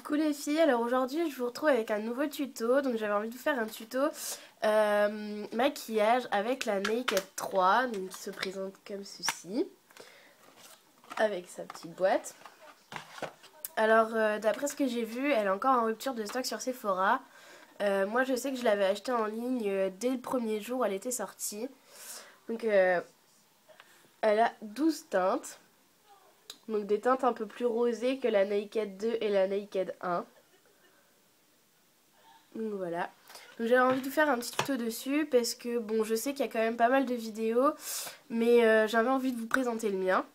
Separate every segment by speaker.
Speaker 1: Coucou les filles, alors aujourd'hui je vous retrouve avec un nouveau tuto. Donc j'avais envie de vous faire un tuto maquillage avec la Naked 3, donc qui se présente comme ceci, avec sa petite boîte. Alors d'après ce que j'ai vu, elle est encore en rupture de stock sur Sephora. Moi je sais que je l'avais achetée en ligne dès le premier jour où elle était sortie. Donc elle a 12 teintes. Donc des teintes un peu plus rosées que la Naked 2 et la Naked 1. Donc voilà. Donc j'avais envie de vous faire un petit tuto dessus parce que bon, je sais qu'il y a quand même pas mal de vidéos, mais j'avais envie de vous présenter le mien.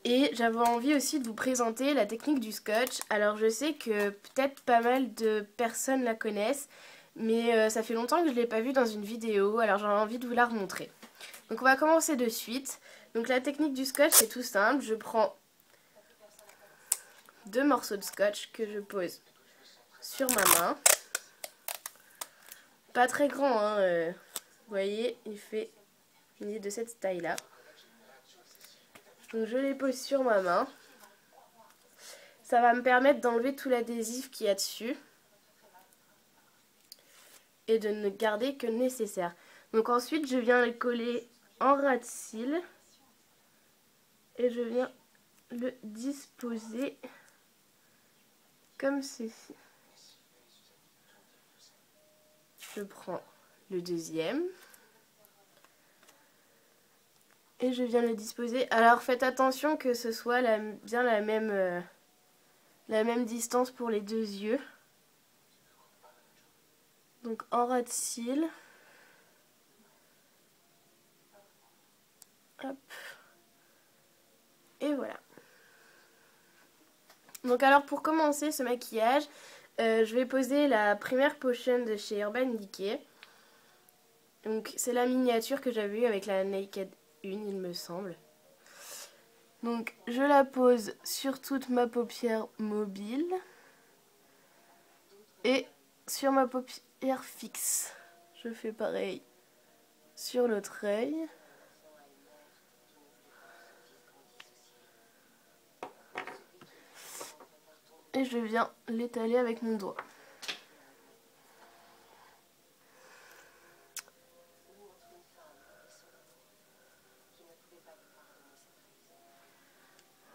Speaker 1: Et j'avais envie aussi de vous présenter la technique du scotch. Alors je sais que peut-être pas mal de personnes la connaissent, mais ça fait longtemps que je ne l'ai pas vue dans une vidéo, alors j'avais envie de vous la remontrer. Donc on va commencer de suite. Donc la technique du scotch c'est tout simple, je prends deux morceaux de scotch que je pose sur ma main. Pas très grand, hein, vous voyez, il est de cette taille-là. Donc je les pose sur ma main. Ça va me permettre d'enlever tout l'adhésif qu'il y a dessus. Et de ne garder que le nécessaire. Donc ensuite, je viens le coller en ras de cils. Et je viens le disposer comme ceci. Je prends le deuxième. Et je viens le disposer. Alors faites attention que ce soit bien la même distance pour les deux yeux. Donc en ras de cils. Hop. Et voilà. Donc alors pour commencer ce maquillage, je vais poser la Primer Potion de chez Urban Decay. Donc c'est la miniature que j'avais eue avec la Naked 1 il me semble. Donc je la pose sur toute ma paupière mobile et sur ma paupière fixe. Je fais pareil sur l'autre œil. Et je viens l'étaler avec mon doigt.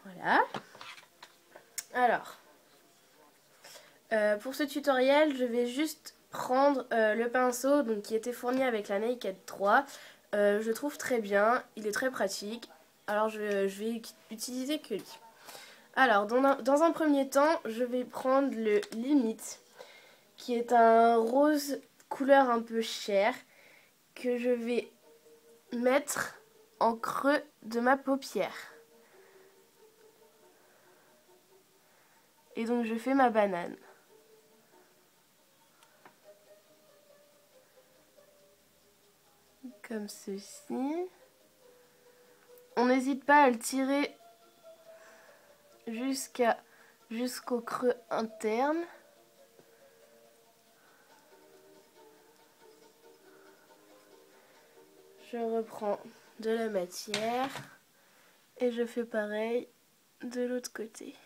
Speaker 1: Voilà. Alors, pour ce tutoriel, je vais juste prendre le pinceau donc, qui était fourni avec la Naked 3. Je le trouve très bien, il est très pratique. Alors je vais utiliser que lui. Alors, dans un premier temps, je vais prendre le Limite, qui est un rose couleur un peu chair, que je vais mettre en creux de ma paupière. Et donc je fais ma banane. Comme ceci. On n'hésite pas à le tirer jusqu'au creux interne. Je reprends de la matière et je fais pareil de l'autre côté.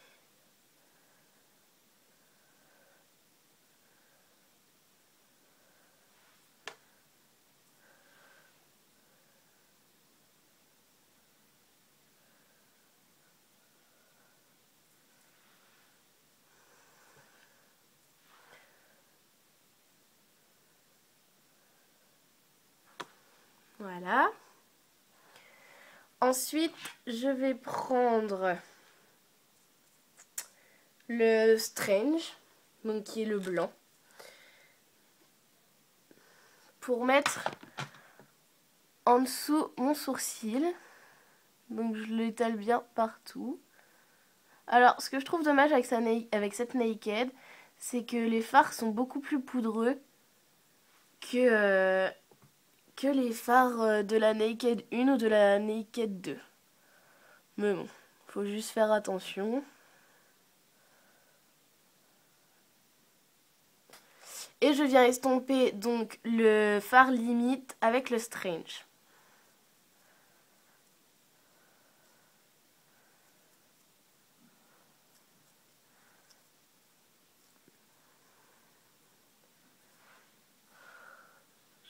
Speaker 1: Voilà. Ensuite, je vais prendre le Strange, donc qui est le blanc, pour mettre en dessous mon sourcil. Donc je l'étale bien partout. Alors, ce que je trouve dommage avec cette Naked, c'est que les fards sont beaucoup plus poudreux que les fards de la Naked 1 ou de la Naked 2. Mais bon, faut juste faire attention. Et je viens estomper donc le fard limite avec le Strange.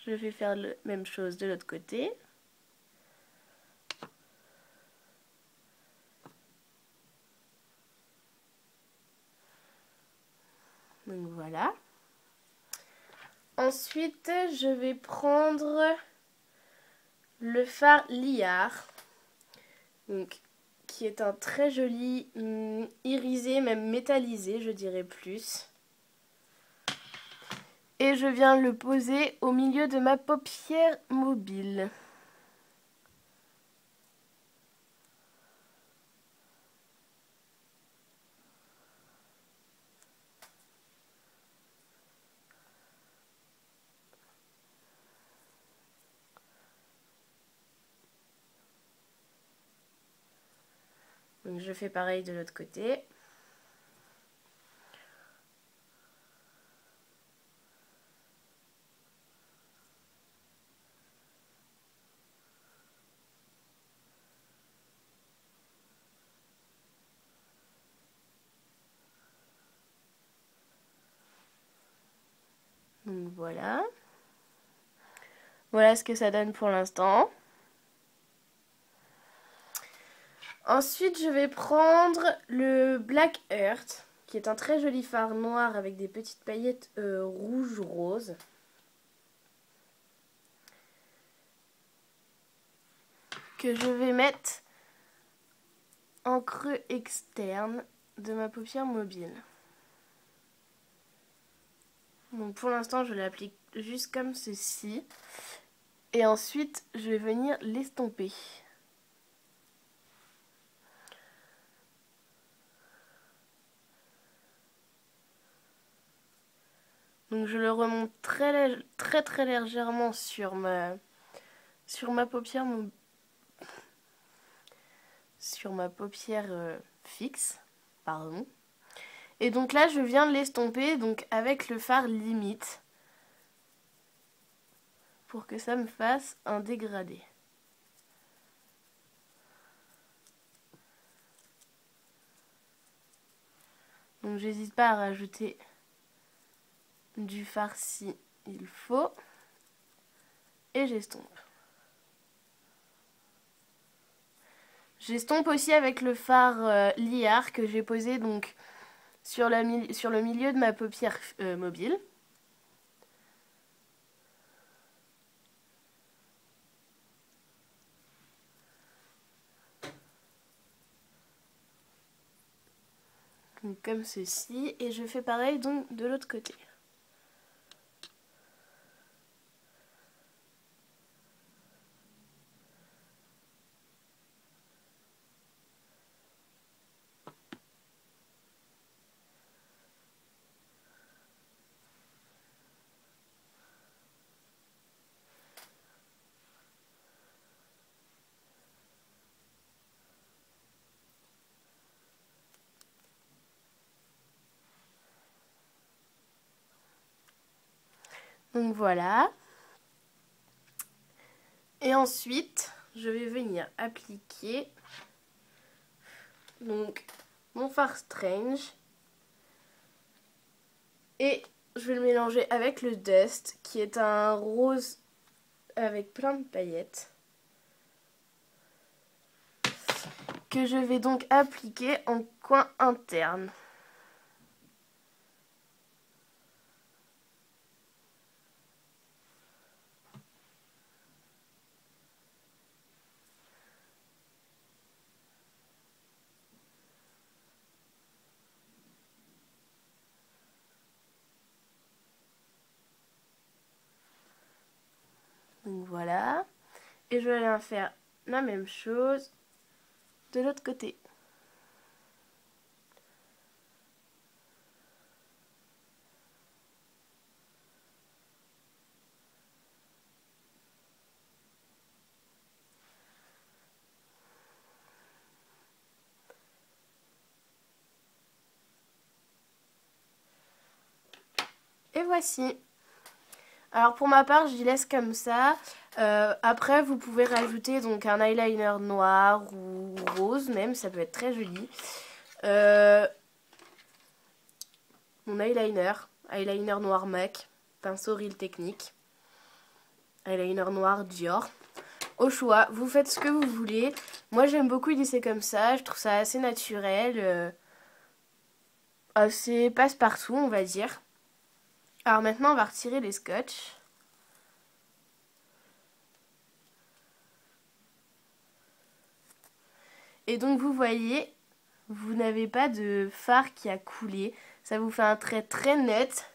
Speaker 1: Je vais faire la même chose de l'autre côté. Donc voilà. Ensuite, je vais prendre le fard Liard. Donc, qui est un très joli irisé, même métallisé, je dirais plus. Et je viens le poser au milieu de ma paupière mobile. Donc je fais pareil de l'autre côté. Donc voilà. Voilà ce que ça donne pour l'instant. Ensuite, je vais prendre le Black Earth, qui est un très joli fard noir avec des petites paillettes rouge-rose. Que je vais mettre en creux externe de ma paupière mobile. Donc pour l'instant, je l'applique juste comme ceci. Et ensuite, je vais venir l'estomper. Donc je le remonte très légèrement sur ma paupière fixe, pardon. Et donc là je viens l'estomper donc avec le fard limite pour que ça me fasse un dégradé. Donc j'hésite pas à rajouter du fard si il faut. Et j'estompe. J'estompe aussi avec le fard Liard que j'ai posé donc sur le milieu de ma paupière mobile. Donc comme ceci. Et je fais pareil donc de l'autre côté. Donc voilà. Et ensuite, je vais venir appliquer donc mon fard Strange. Et je vais le mélanger avec le Dust, qui est un rose avec plein de paillettes. Que je vais donc appliquer en coin interne. Donc voilà. Et je vais aller faire la même chose de l'autre côté. Et voici. Alors pour ma part, j'y laisse comme ça. Après, vous pouvez rajouter donc un eyeliner noir ou rose même, ça peut être très joli. Mon eyeliner noir MAC, pinceau Real Technique. eyeliner noir Dior. Au choix, vous faites ce que vous voulez. Moi j'aime beaucoup lisser comme ça, je trouve ça assez naturel, assez passe-partout on va dire. Alors maintenant on va retirer les scotch. Et donc vous voyez, vous n'avez pas de fard qui a coulé. Ça vous fait un trait très net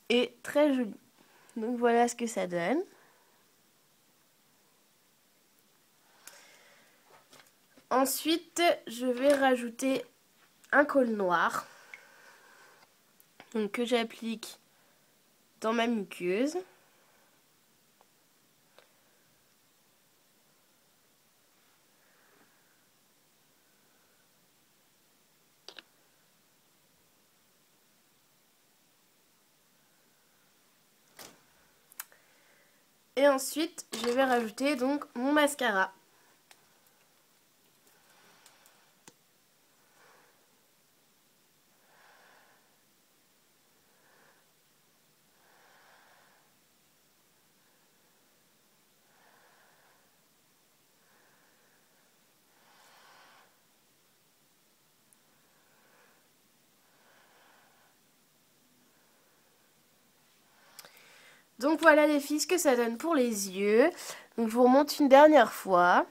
Speaker 1: et très joli. Donc voilà ce que ça donne. Ensuite, je vais rajouter un col noir donc, que j'applique dans ma muqueuse. Et ensuite, je vais rajouter donc mon mascara. Donc voilà les filles ce que ça donne pour les yeux. Donc je vous remonte une dernière fois.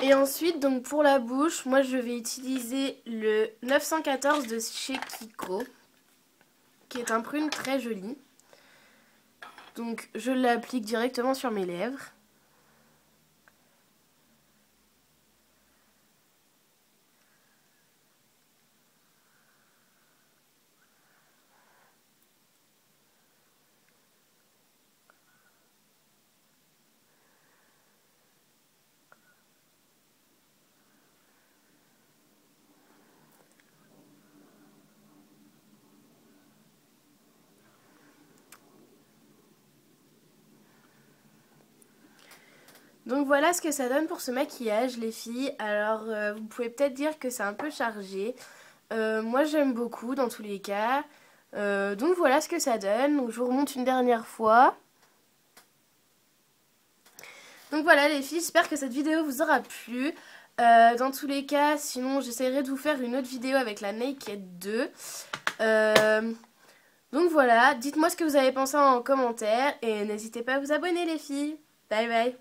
Speaker 1: Et ensuite donc pour la bouche, moi je vais utiliser le 914 de chez Kiko, qui est un prune très joli. Donc je l'applique directement sur mes lèvres. Donc voilà ce que ça donne pour ce maquillage les filles. Alors vous pouvez peut-être dire que c'est un peu chargé. Moi j'aime beaucoup dans tous les cas. Donc voilà ce que ça donne. Donc je vous remonte une dernière fois. Donc voilà les filles, j'espère que cette vidéo vous aura plu. Dans tous les cas, sinon j'essaierai de vous faire une autre vidéo avec la Naked 2. Donc voilà, dites-moi ce que vous avez pensé en commentaire et n'hésitez pas à vous abonner les filles. Bye bye.